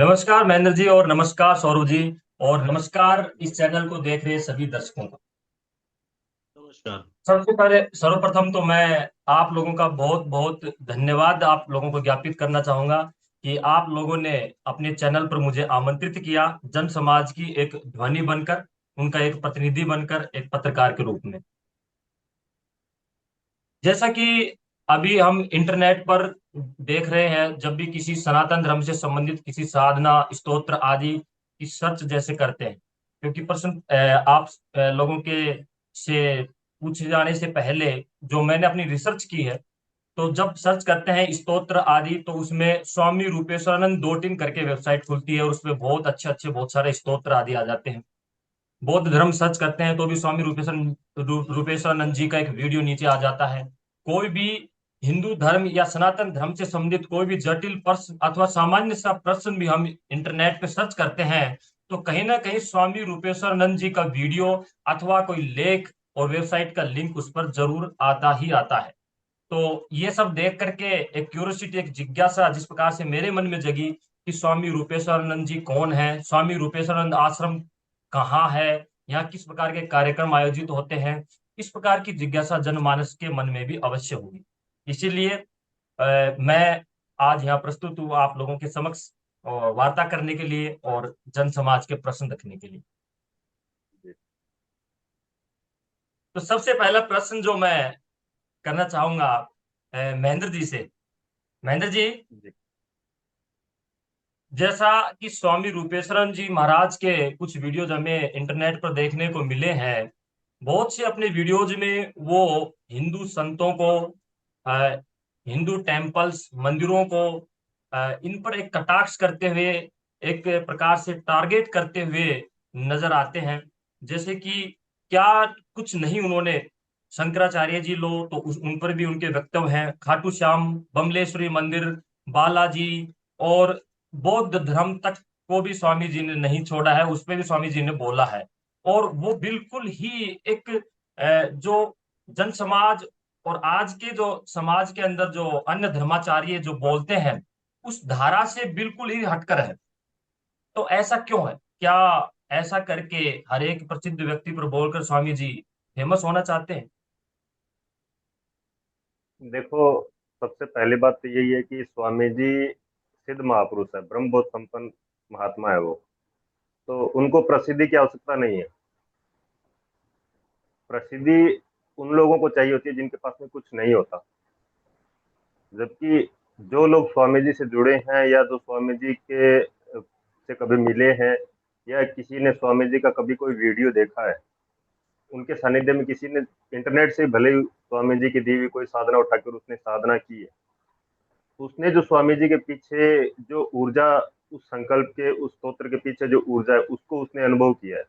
नमस्कार महेंद्र जी और नमस्कार सौरभ जी। और नमस्कार इस चैनल को देख रहे सभी दर्शकों को। नमस्कार। सबसे पहले सर्वप्रथम तो मैं आप लोगों का बहुत बहुत धन्यवाद आप लोगों को ज्ञापित करना चाहूंगा कि आप लोगों ने अपने चैनल पर मुझे आमंत्रित किया जन समाज की एक ध्वनि बनकर, उनका एक प्रतिनिधि बनकर, एक पत्रकार के रूप में। जैसा कि अभी हम इंटरनेट पर देख रहे हैं, जब भी किसी सनातन धर्म से संबंधित किसी साधना स्तोत्र आदि की सर्च जैसे करते हैं, क्योंकि प्रश्न आप लोगों के से पूछे जाने से पहले जो मैंने अपनी रिसर्च की है, तो जब सर्च करते हैं स्तोत्र आदि तो उसमें स्वामी रूपेश्वरानंद डॉट इन करके वेबसाइट खुलती है और उसमें बहुत अच्छे अच्छे बहुत सारे स्तोत्र आदि आ जाते हैं। बौद्ध धर्म सर्च करते हैं तो भी स्वामी रूपेश्वरानंद जी का एक वीडियो नीचे आ जाता है। कोई भी हिंदू धर्म या सनातन धर्म से संबंधित कोई भी जटिल प्रश्न अथवा सामान्य सा प्रश्न भी हम इंटरनेट पे सर्च करते हैं तो कहीं ना कहीं स्वामी रूपेश्वरानंद जी का वीडियो अथवा कोई लेख और वेबसाइट का लिंक उस पर जरूर आता ही आता है। तो ये सब देख करके एक क्यूरियोसिटी, एक जिज्ञासा जिस प्रकार से मेरे मन में जगी कि स्वामी रूपेश्वरानंद जी कौन है, स्वामी रूपेश्वरानंद आश्रम कहाँ है, यहाँ किस प्रकार के कार्यक्रम आयोजित होते हैं, इस प्रकार की जिज्ञासा जनमानस के मन में भी अवश्य होगी। इसीलिए मैं आज यहाँ प्रस्तुत हूँ आप लोगों के समक्ष और वार्ता करने के लिए और जन समाज के प्रश्न रखने के लिए। जी। तो सबसे पहला प्रश्न जो मैं करना चाहूंगा महेंद्र जी से। महेंद्र जी, जी। जैसा कि स्वामी रूपेश्वरन जी महाराज के कुछ वीडियोज हमें इंटरनेट पर देखने को मिले हैं, बहुत से अपने वीडियोज में वो हिंदू संतों को, अ, हिंदू टेम्पल्स मंदिरों को, इन पर एक कटाक्ष करते हुए, एक प्रकार से टारगेट करते हुए नजर आते हैं। जैसे कि क्या कुछ नहीं उन्होंने, शंकराचार्य जी लो तो उन पर भी उनके वक्तव्य हैं, खाटू श्याम, बमलेश्वरी मंदिर, बालाजी और बौद्ध धर्म तक को भी स्वामी जी ने नहीं छोड़ा है, उस पे भी स्वामी जी ने बोला है। और वो बिल्कुल ही एक जो जन समाज और आज के जो समाज के अंदर जो अन्य धर्माचार्य जो बोलते हैं उस धारा से बिल्कुल ही हटकर है। तो ऐसा क्यों है? क्या ऐसा करके हर एक प्रसिद्ध व्यक्ति पर बोलकर स्वामी जी फेमस होना चाहते हैं? देखो, सबसे पहली बात तो यही है कि स्वामी जी सिद्ध महापुरुष है, ब्रह्मबोध संपन्न महात्मा है वो। तो उनको प्रसिद्धि की आवश्यकता नहीं है। प्रसिद्धि उन लोगों को चाहिए होती है जिनके पास में कुछ नहीं होता। जबकि जो लोग स्वामी जी से जुड़े हैं या जो स्वामी जी के से कभी मिले हैं या किसी ने स्वामी जी का कभी कोई वीडियो देखा है, उनके सानिध्य में किसी ने इंटरनेट से भले ही स्वामी जी की दी हुई कोई साधना उठाकर उसने साधना की है, उसने जो स्वामी जी के पीछे जो ऊर्जा, उस संकल्प के, उस स्तोत्र के पीछे जो ऊर्जा है उसको उसने अनुभव किया है,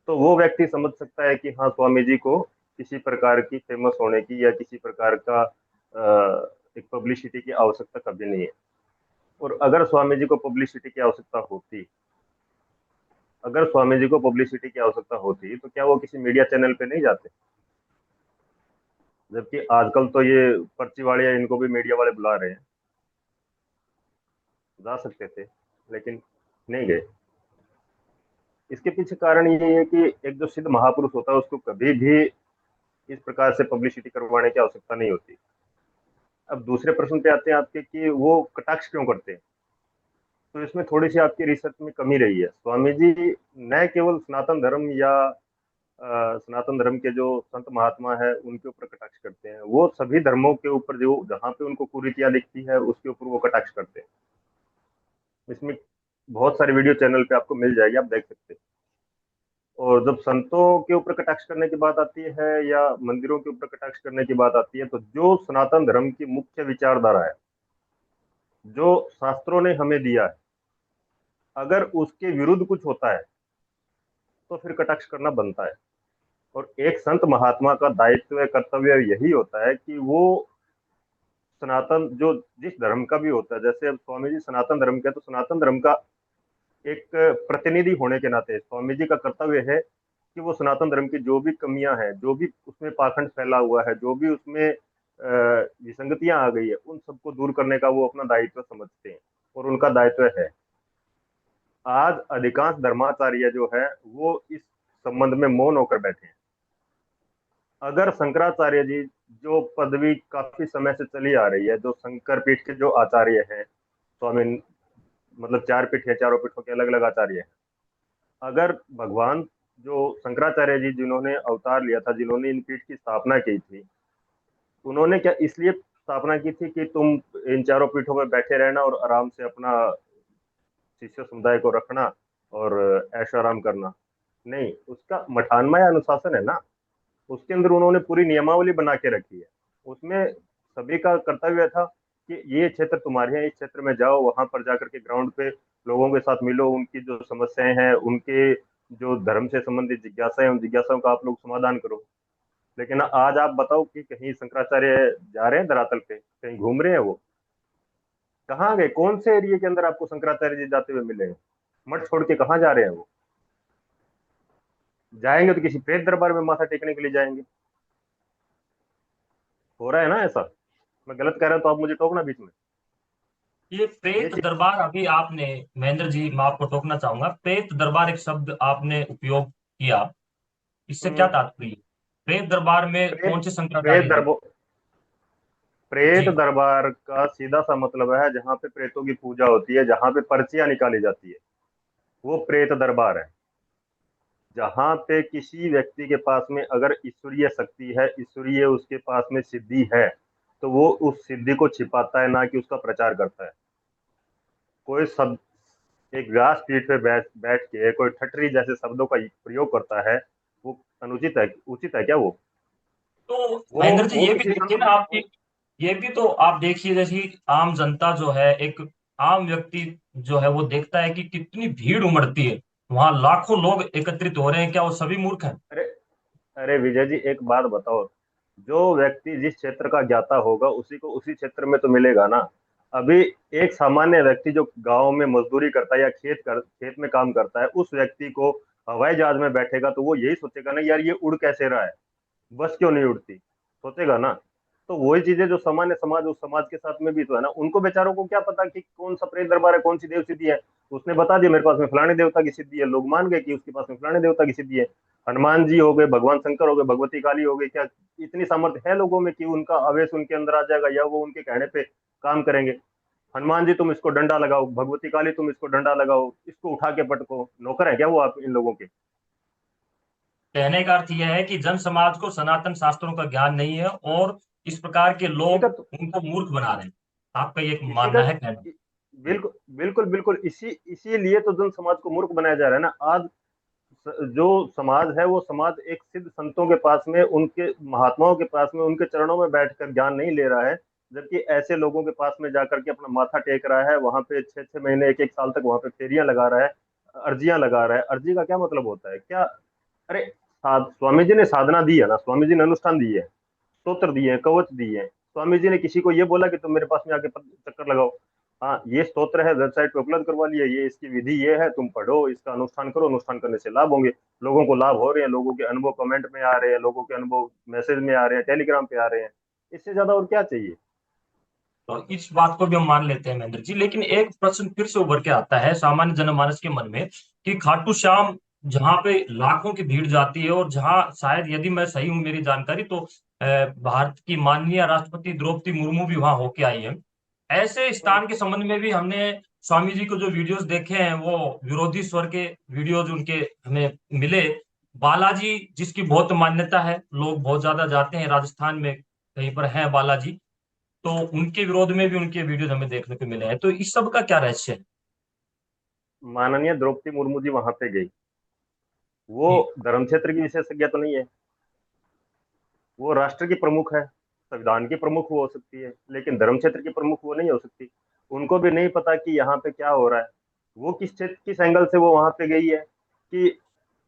तो वो व्यक्ति समझ सकता है कि हाँ, स्वामी जी को किसी प्रकार की फेमस होने की या किसी प्रकार का एक पब्लिसिटी की आवश्यकता कभी नहीं है। और अगर स्वामी जी को पब्लिसिटी की आवश्यकता होती तो क्या वो किसी मीडिया चैनल पे नहीं जाते? जबकि आजकल तो ये पर्ची वाले या इनको भी मीडिया वाले बुला रहे हैं। जा सकते थे लेकिन नहीं गए। इसके पीछे कारण ये है कि एक जो सिद्ध महापुरुष होता है उसको कभी भी इस प्रकार से पब्लिसिटी करवाने की आवश्यकता नहीं होती। अब दूसरे प्रश्न पे आते हैं आपके कि वो कटाक्ष क्यों करते हैं। तो इसमें थोड़ी सी आपकी रिसर्च में कमी रही है। स्वामी जी न केवल सनातन धर्म या सनातन धर्म के जो संत महात्मा है उनके ऊपर कटाक्ष करते हैं, वो सभी धर्मों के ऊपर जो जहाँ पे उनको कुरीतियां दिखती है उसके ऊपर वो कटाक्ष करते हैं। इसमें बहुत सारी वीडियो चैनल पे आपको मिल जाएगी, आप देख सकते हैं। और जब संतों के ऊपर कटाक्ष करने की बात आती है या मंदिरों के ऊपर कटाक्ष करने की बात आती है, तो जो सनातन धर्म की मुख्य विचारधारा है, जो शास्त्रों ने हमें दिया है, अगर उसके विरुद्ध कुछ होता है तो फिर कटाक्ष करना बनता है। और एक संत महात्मा का दायित्व कर्तव्य यही होता है कि वो सनातन जो जिस धर्म का भी होता है, जैसे अब स्वामी जी सनातन धर्म के, तो सनातन धर्म का एक प्रतिनिधि होने के नाते स्वामी जी का कर्तव्य है कि वो सनातन धर्म की जो भी कमियां हैं, जो भी उसमें पाखंड फैला हुआ है, जो भी उसमें विसंगतियां आ गई है, उन सबको दूर करने का वो अपना दायित्व समझते हैं और उनका दायित्व है। आज अधिकांश धर्माचार्य जो है वो इस संबंध में मौन होकर बैठे हैं। अगर शंकराचार्य जी, जो पदवी काफी समय से चली आ रही है, जो शंकर पीठ के जो आचार्य हैं, स्वामी, मतलब चार पीठ है, चारों पीठों के अलग अलग आचार्य हैं, अगर भगवान जो शंकराचार्य जी जिन्होंने अवतार लिया था, जिन्होंने इन पीठ की स्थापना की थी, उन्होंने क्या इसलिए स्थापना की थी कि तुम इन चारों पीठों पर बैठे रहना और आराम से अपना शिष्य समुदाय को रखना और ऐशो आराम करना? नहीं, उसका मठानमय अनुशासन है ना, उसके अंदर उन्होंने पूरी नियमावली बना के रखी है। उसमें सभी का कर्तव्य था कि ये क्षेत्र तुम्हारे हैं, इस क्षेत्र में जाओ, वहां पर जाकर के ग्राउंड पे लोगों के साथ मिलो, उनकी जो समस्याएं हैं, उनके जो धर्म से संबंधित जिज्ञासाएं, उन जिज्ञासाओं का आप लोग समाधान करो। लेकिन आज आप बताओ कि कहीं शंकराचार्य जा रहे हैं धरातल पे, कहीं घूम रहे हैं वो? कहाँ गए? कौन से एरिया के अंदर आपको शंकराचार्य जी जाते हुए मिले हैं? मठ छोड़ के कहाँ जा रहे हैं वो? जाएंगे तो किसी प्रेत दरबार में माथा टेकने के लिए जाएंगे। हो रहा है ना ऐसा? मैं गलत कह रहा हूं तो आप मुझे टोकना बीच में। ये ये प्रेत चीज दरबार, अभी आपने, महेंद्र जी मैं आपको टोकना चाहूंगा, प्रेत दरबार एक शब्द आपने उपयोग किया, इससे क्या हम्म, तात्पर्य? प्रेत दरबार में कौन प्रेत से प्रेत शंकराचार्य जी? दरबार प्रेत जी। दरबार का सीधा सा मतलब है जहाँ पे प्रेतों की पूजा होती है, जहाँ पे पर्चियां निकाली जाती है, वो प्रेत दरबार है। जहाँ पे किसी व्यक्ति के पास में अगर ईश्वरीय शक्ति है, ईश्वरीय उसके पास में सिद्धि है, तो वो उस सिद्धि को छिपाता है, ना कि उसका प्रचार करता है। कोई शब्द एक व्यास पीठ पे बैठ बैठ के कोई ठटरी जैसे शब्दों का प्रयोग करता है, वो अनुचित है? उचित है क्या वो? तो वो महेंद्र जी वो ये भी किसी देखिए संत ना आपकी, ये भी तो आप देखिए, जैसी आम जनता जो है, एक आम व्यक्ति जो है, वो देखता है कि कितनी भीड़ उमड़ती है, वहां लाखों लोग एकत्रित हो रहे हैं, क्या वो सभी मूर्ख हैं? अरे, अरे विजय जी, एक बात बताओ, जो व्यक्ति जिस क्षेत्र का ज्ञाता होगा उसी को उसी क्षेत्र में तो मिलेगा ना। अभी एक सामान्य व्यक्ति जो गांव में मजदूरी करता है या खेत में काम करता है, उस व्यक्ति को हवाई जहाज में बैठेगा तो वो यही सोचेगा ना, यार ये उड़ कैसे रहा है, बस क्यों नहीं उड़ती, सोचेगा ना। तो वही चीजें जो सामान्य समाज, उस समाज के साथ में भी तो है ना, उनको बेचारों को क्या पता कि कौन सा प्रेत दरबार है, कौन सी देव सिद्धि है। उसने बता दिया मेरे पास में फलाने देवता की सिद्धि है, लोग मान गए कि उसके पास में फलाने देवता की सिद्धि है। हनुमान जी हो गए, भगवान शंकर हो गए, भगवती काली हो गई, क्या इतनी सामर्थ्य है लोगों में कि उनका आवेश उनके अंदर आ जाएगा या वो उनके कहने पे काम करेंगे? हनुमान जी तुम इसको डंडा लगाओ, भगवती काली तुम इसको डंडा लगाओ, इसको उठा के पटको, नौकर है क्या वो आप इन लोगों के? कहने का अर्थ यह है कि जन समाज को सनातन शास्त्रों का ज्ञान नहीं है, और इस प्रकार के इसी का लोग तो उनको मूर्ख बना रहे हैं, आपका ये इसी का मानना है, कहना? जी। बिल्कुल बिल्कुल बिल्कुल, इसीलिए तो जन समाज को मूर्ख बनाया जा रहा है ना आज। जो समाज है वो समाज एक सिद्ध संतों के पास में, उनके महात्माओं के पास में, उनके चरणों में बैठकर ज्ञान नहीं ले रहा है, जबकि ऐसे लोगों के पास में जाकर के अपना माथा टेक रहा है, वहां पे 6 6 महीने, एक एक साल तक वहां पे फेरियां लगा रहा है, अर्जियां लगा रहा है। अर्जी का क्या मतलब होता है क्या? अरे, स्वामी जी ने साधना दी है ना, स्वामी जी ने अनुष्ठान दिए है, स्तोत्र दिए हैं, कवच दिए हैं। स्वामी जी ने किसी को ये बोला कि तुम मेरे पास में आके चक्कर लगाओ? हाँ, ये स्तोत्र है, वेबसाइट पे उपलब्ध करवा लिया, ये इसकी विधि ये है, तुम पढ़ो, इसका अनुष्ठान करो, अनुष्ठान करने से लाभ होंगे। लोगों को लाभ हो रहे हैं, लोगों के अनुभव कमेंट में आ रहे हैं, लोगों के अनुभव मैसेज में आ रहे हैं, टेलीग्राम पे आ रहे हैं। इससे ज्यादा और क्या चाहिए? तो इस बात को भी हम मान लेते हैं महेंद्र जी, लेकिन एक प्रश्न फिर से उभर के आता है सामान्य जनमानस के मन में, कि खाटू श्याम जहाँ पे लाखों की भीड़ जाती है, और जहाँ शायद, यदि मैं सही हूँ मेरी जानकारी तो भारत की माननीय राष्ट्रपति द्रौपदी मुर्मू भी वहां होके आई है, ऐसे हम्म, स्थान के संबंध में भी हमने स्वामी जी को जो वीडियोस देखे हैं, वो विरोधी स्वर के वीडियोज उनके हमें मिले। बालाजी जिसकी बहुत मान्यता है, लोग बहुत ज्यादा जाते हैं, राजस्थान में कहीं पर है बालाजी, तो उनके विरोध में भी उनके वीडियोज हमें देखने को मिले हैं, तो इस सब का क्या रहस्य है? माननीय द्रौपदी मुर्मू जी वहां पे गई, वो जी। धर्म क्षेत्र की विशेषज्ञ तो नहीं है, वो राष्ट्र की प्रमुख है, संविधान की प्रमुख वो हो सकती है, लेकिन धर्म क्षेत्र की प्रमुख वो नहीं हो सकती। उनको भी नहीं पता कि यहाँ पे क्या हो रहा है। वो किस क्षेत्र, किस एंगल से वो वहां पे गई है कि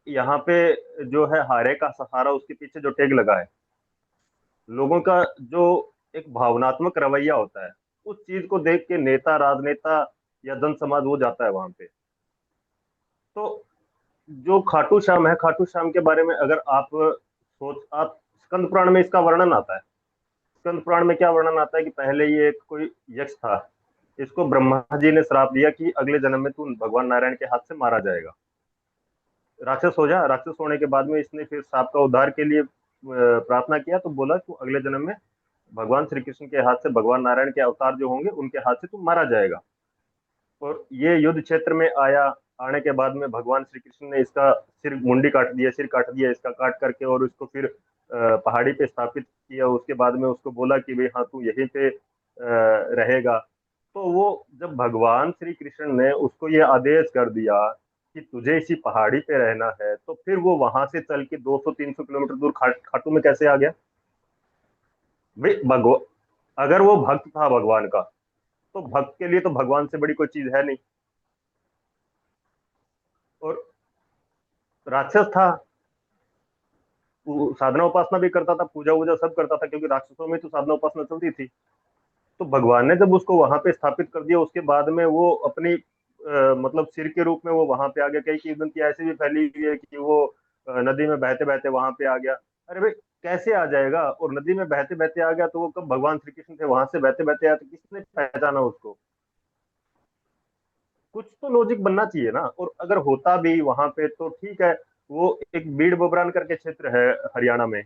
यहाँ पे जो है हारे का सहारा, उसके पीछे जो टेग लगा है, लोगों का जो एक भावनात्मक रवैया होता है, उस चीज को देख के नेता, राजनेता या जन समाज वो जाता है वहां पे। तो जो खाटू श्याम है, खाटू श्याम के बारे में अगर आप स्कंद पुराण में इसका वर्णन आता है। स्कंद पुराण में क्या वर्णन आता है कि पहले ये एक कोई यक्ष था, इसको ब्रह्मा जी ने श्राप दिया कि अगले जन्म में तू भगवान नारायण के हाथ से मारा जाएगा। राक्षस हो जा। राक्षस होने के बाद में इसने फिर सांप का उद्धार के लिए प्रार्थना किया, तो बोला कि अगले जन्म में भगवान श्री कृष्ण के हाथ से, भगवान नारायण के अवतार जो होंगे उनके हाथ से तू मारा जाएगा। और ये युद्ध क्षेत्र में आया। आने के बाद में भगवान श्री कृष्ण ने इसका सिर, मुंडी काट दिया, सिर काट दिया इसका, काट करके, और उसको फिर पहाड़ी पे स्थापित किया। उसके बाद में उसको बोला कि भाई हाँ तू यहीं पे रहेगा। तो वो जब भगवान श्री कृष्ण ने उसको ये आदेश कर दिया कि तुझे इसी पहाड़ी पे रहना है, तो फिर वो वहां से चल के 200-300 किलोमीटर दूर खाटू में कैसे आ गया भाई? अगर वो भक्त था भगवान का, तो भक्त के लिए तो भगवान से बड़ी कोई चीज है नहीं। और राक्षस था, वो साधना उपासना भी करता था, पूजा वूजा सब करता था, क्योंकि राक्षसों में तो साधना उपासना चलती थी। तो भगवान ने जब उसको वहां पे स्थापित कर दिया, उसके बाद में वो अपनी मतलब सिर के रूप में वो वहां पे आ गया। कई की उनकी ऐसी भी फैली हुई है कि वो नदी में बहते बहते वहां पे आ गया। अरे भाई कैसे आ जाएगा? और नदी में बहते बहते आ गया तो वो कब भगवान श्री कृष्ण थे वहां से बहते बहते आया, तो किसने पहचाना उसको? कुछ तो लॉजिक बनना चाहिए ना। और अगर होता भी वहां पे तो ठीक है, वो एक बीड़ बबरान करके क्षेत्र है हरियाणा में,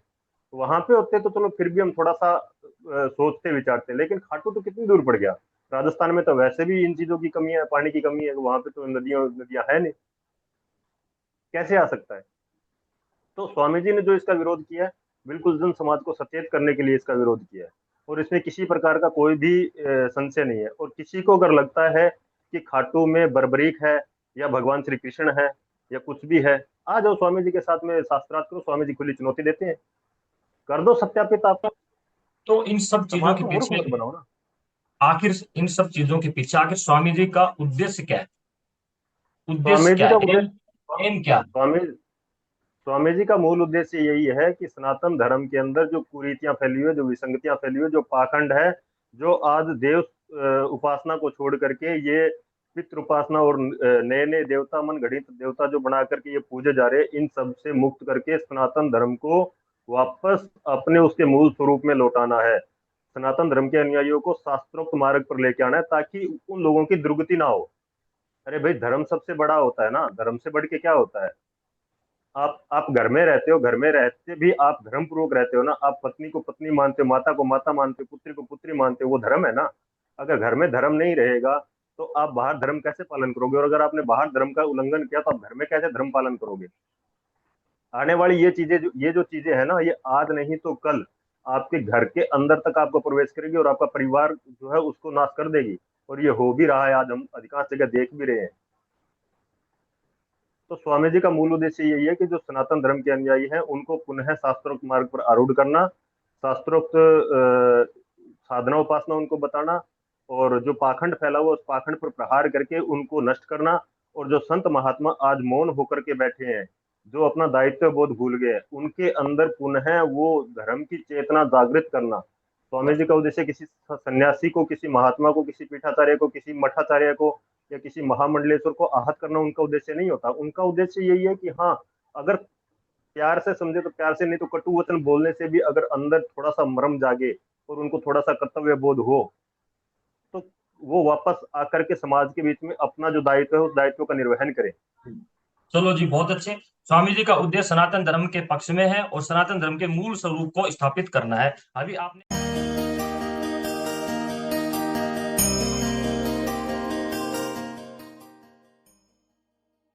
वहां पे होते तो चलो फिर भी हम थोड़ा सा सोचते विचारते। लेकिन खाटू तो कितनी दूर पड़ गया। राजस्थान में तो वैसे भी इन चीजों की कमी है, पानी की कमी है, वहां पे तो नदियां नदियां है नहीं, कैसे आ सकता है? तो स्वामी जी ने जो इसका विरोध किया है, बिल्कुल जन समाज को सचेत करने के लिए इसका विरोध किया है। और इसमें किसी प्रकार का कोई भी संशय नहीं है। और किसी को अगर लगता है कि खाटू में बर्बरीक है या भगवान श्री कृष्ण है या कुछ भी है, आ जाओ स्वामी जी के साथ में शास्त्रार्थ करो। स्वामी जी खुली चुनौती देते हैं, कर दो सत्यापित आप। तो इन सब चीजों समाज के को मूर्ख पीछे, मत बनाओ ना। आखिर इन सब चीजों के पीछे आखिर स्वामी जी का उद्देश्य क्या है? उद्देश्य स्वामी जी क्या का है? एम, उद्देश्य, एम क्या? स्वामी स्वामी जी का मूल उद्देश्य यही है कि सनातन धर्म के अंदर जो कुरीतियां फैली हुई है, जो विसंगतियां फैली हुई है, जो पाखंड है, जो आज देव उपासना को छोड़ करके ये पितृ उपासना और नए नए देवता, मन गढ़ित देवता जो बना करके ये पूजे जा रहे हैं, इन सब से मुक्त करके सनातन धर्म को वापस अपने उसके मूल स्वरूप में लौटाना है। सनातन धर्म के अनुयायियों को शास्त्रोक्त मार्ग पर लेके आना है, ताकि उन लोगों की दुर्गति ना हो। अरे भाई धर्म सबसे बड़ा होता है ना, धर्म से बढ़ के क्या होता है? आप घर में रहते हो, घर में रहते भी आप धर्म पूर्वक रहते हो ना। आप पत्नी को पत्नी मानते हो, माता को माता मानते हो, पुत्री को पुत्री मानते हो, वो धर्म है ना। अगर घर में धर्म नहीं रहेगा तो आप बाहर धर्म कैसे पालन करोगे? और अगर आपने बाहर धर्म का उल्लंघन किया तो आप घर में कैसे धर्म पालन करोगे? आने वाली ये चीजें, ये जो चीजें है ना, ये आज नहीं तो कल आपके घर के अंदर तक आपको प्रवेश करेगी और आपका परिवार जो है उसको नाश कर देगी। और ये हो भी रहा है, आज हम अधिकांश जगह देख भी रहे हैं। तो स्वामी जी का मूल उद्देश्य यही है कि जो सनातन धर्म के अनुयायी हैं उनको पुनः शास्त्रोक्त मार्ग पर आरूढ़ करना, शास्त्रोक्त साधना उपासना उनको बताना, और जो पाखंड फैला हुआ उस पाखंड पर प्रहार करके उनको नष्ट करना। और जो संत महात्मा आज मौन होकर के बैठे हैं, जो अपना दायित्व बोध भूल गए, उनके अंदर पुनः वो धर्म की चेतना जागृत करना। स्वामी जी का उद्देश्य किसी सन्यासी को, किसी महात्मा को, किसी पीठाचार्य को, किसी मठाचार्य को या किसी महामंडलेश्वर को आहत करना उनका उद्देश्य नहीं होता। उनका उद्देश्य यही है कि हाँ, अगर प्यार से समझे तो प्यार से, नहीं तो कटु वचन बोलने से भी अगर अंदर थोड़ा सा मर्म जागे और उनको थोड़ा सा कर्तव्य बोध हो, तो वो वापस आकर के समाज के बीच में अपना जो दायित्व है उस दायित्व का निर्वहन करे। चलो जी, बहुत अच्छे। स्वामी जी का उद्देश्य सनातन धर्म के पक्ष में है और सनातन धर्म के मूल स्वरूप को स्थापित करना है। अभी आपने